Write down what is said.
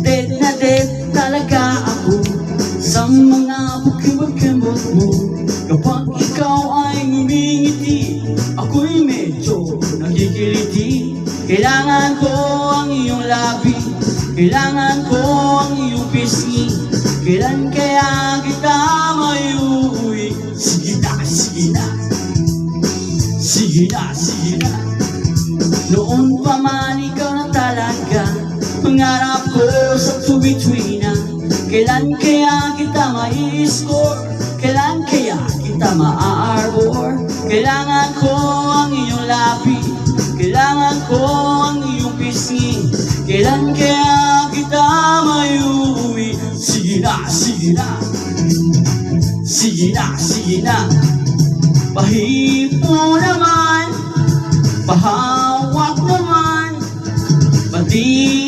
Dead na dead talaga ako sa mga pagkibag-kibag mo. Kapag ikaw ay ngumingiti, ako'y medyo nagkikiliti. Kailangan ko ang iyong labi, kailangan ko ang iyong pisngi. Kailan kaya kita maiuwi? Sige na, sige na, sige na, sige na. Noon pa man ikaw na talaga pangarap ko sa tuwi-tuwi na. Kailan kaya kita mai-score? Kailan kaya kita ma-arbor? Kailangan ko ang iyong labi, kailangan ko ang iyong pisngi. Kailan kaya kita maiuwi? Sige na, sige na, sige na, sige na. Pahip mo naman, pahawak naman, pati